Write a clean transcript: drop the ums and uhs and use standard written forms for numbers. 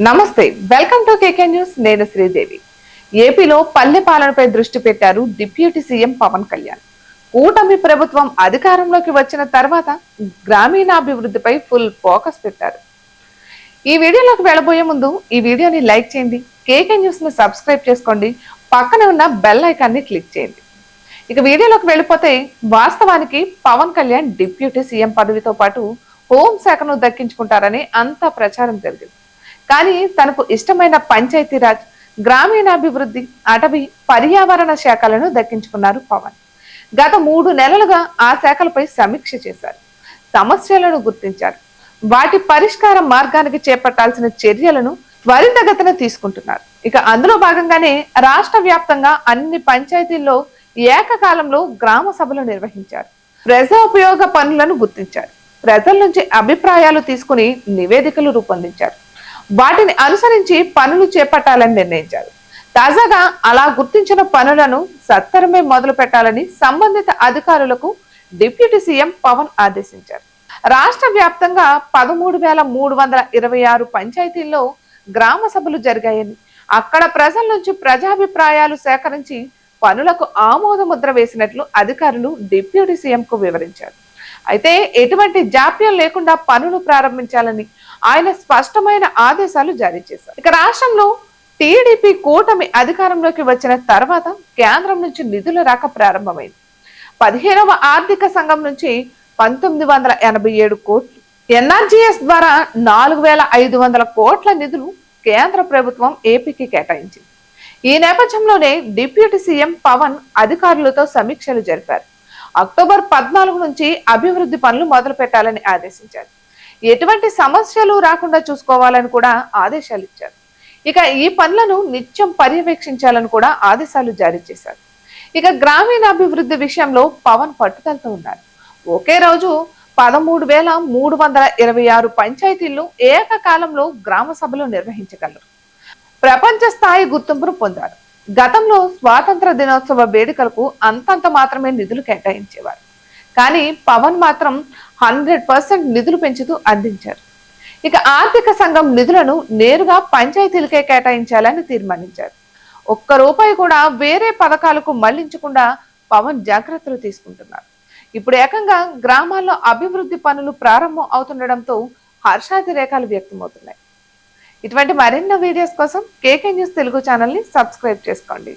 నమస్తే, welcome to KK news. నేను శ్రీదేవి. ఏపీలో పల్లె పాలనపై దృష్టి పెట్టారు డిప్యూటీ సీఎం పవన్ కళ్యాణ్. కూటమి ప్రభుత్వం అధికారంలోకి వచ్చిన తర్వాత గ్రామీణాభివృద్ధిపై ఫుల్ ఫోకస్ పెట్టారు. ఈ వీడియోలోకి వెళ్ళబోయే ముందు ఈ వీడియోని లైక్ చేయండి, కేకే న్యూస్ ని సబ్స్క్రైబ్ చేసుకోండి, పక్కనే ఉన్న బెల్ ఐకాన్ని క్లిక్ చేయండి. ఇక వీడియోలోకి వెళ్ళిపోతే, వాస్తవానికి పవన్ కళ్యాణ్ డిప్యూటీ సీఎం పదవితో పాటు హోంశాఖను దక్కించుకుంటారని అంతా ప్రచారం జరిగింది. కానీ తనకు ఇష్టమైన పంచాయతీరాజ్, గ్రామీణాభివృద్ధి, అటవీ, పర్యావరణ శాఖలను దక్కించుకున్నారు పవన్. గత 3 నెలలుగా ఆ శాఖలపై సమీక్ష చేశారు, సమస్యలను గుర్తించారు, వాటి పరిష్కార మార్గానికి చేపట్టాల్సిన చర్యలను త్వరితగతిన తీసుకుంటున్నారు. ఇక అందులో భాగంగానే రాష్ట్ర వ్యాప్తంగా అన్ని పంచాయతీల్లో ఏకకాలంలో గ్రామ సభలు నిర్వహించారు. ప్రజోపయోగ పనులను గుర్తించారు, ప్రజల నుంచి అభిప్రాయాలు తీసుకుని నివేదికలు రూపొందించారు, వాటిని అనుసరించి పనులు చేపట్టాలని నిర్ణయించారు. తాజాగా అలా గుర్తించిన పనులను సత్వరమే మొదలు పెట్టాలని సంబంధిత అధికారులకు డిప్యూటీ సీఎం పవన్ ఆదేశించారు. రాష్ట్ర వ్యాప్తంగా 13,326 పంచాయతీల్లో గ్రామ సభలు జరిగాయని, అక్కడ ప్రజల నుంచి ప్రజాభిప్రాయాలు సేకరించి పనులకు ఆమోద ముద్ర వేసినట్లు అధికారులు డిప్యూటీ సీఎం కు వివరించారు. అయితే ఎటువంటి జాప్యం లేకుండా పనులు ప్రారంభించాలని ఆయన స్పష్టమైన ఆదేశాలు జారీ చేశారు. ఇక రాష్ట్రంలో టీడీపీ కూటమి అధికారంలోకి వచ్చిన తర్వాత కేంద్రం నుంచి నిధుల రాక ప్రారంభమైంది. 15వ ఆర్థిక సంఘం నుంచి 1987 కోట్లు, ఎన్ఆర్జీఎస్ ద్వారా 4,500 కోట్ల నిధులు కేంద్ర ప్రభుత్వం ఏపీకి కేటాయించింది. ఈ నేపథ్యంలోనే డిప్యూటీ సీఎం పవన్ అధికారులతో సమీక్షలు జరిపారు. అక్టోబర్ 14 నుంచి అభివృద్ధి పనులు మొదలు పెట్టాలని ఆదేశించారు. ఎటువంటి సమస్యలు రాకుండా చూసుకోవాలని కూడా ఆదేశాలు ఇచ్చారు. ఇక ఈ పనులను నిత్యం పర్యవేక్షించాలని కూడా ఆదేశాలు జారీ చేశారు. ఇక గ్రామీణాభివృద్ధి విషయంలో పవన్ పట్టుదలతో ఉన్నారు. ఒకే రోజు 13,326 పంచాయతీల్లో ఏకకాలంలో గ్రామ సభలు నిర్వహించగలరు. ప్రపంచ స్థాయి గుర్తింపును పొందారు. గతంలో స్వాతంత్ర దినోత్సవ వేడుకలకు అంతంత మాత్రమే నిధులు కేటాయించేవారు. కానీ పవన్ మాత్రం 100% నిధులు పెంచుతూ అందించారు. ఇక ఆర్థిక సంఘం నిధులను నేరుగా పంచాయతీలకే కేటాయించాలని తీర్మానించారు. ఒక్క రూపాయి కూడా వేరే పథకాలకు మళ్లించకుండా పవన్ జాగ్రత్తలు తీసుకుంటున్నారు. ఇప్పుడు ఏకంగా గ్రామాల్లో అభివృద్ధి పనులు ప్రారంభం అవుతుండడంతో హర్షాతిరేకాలు వ్యక్తమవుతున్నాయి. ఇటువంటి మరెన్నో వీడియోస్ కోసం కేకే న్యూస్ తెలుగు ఛానల్ ని సబ్స్క్రైబ్ చేసుకోండి.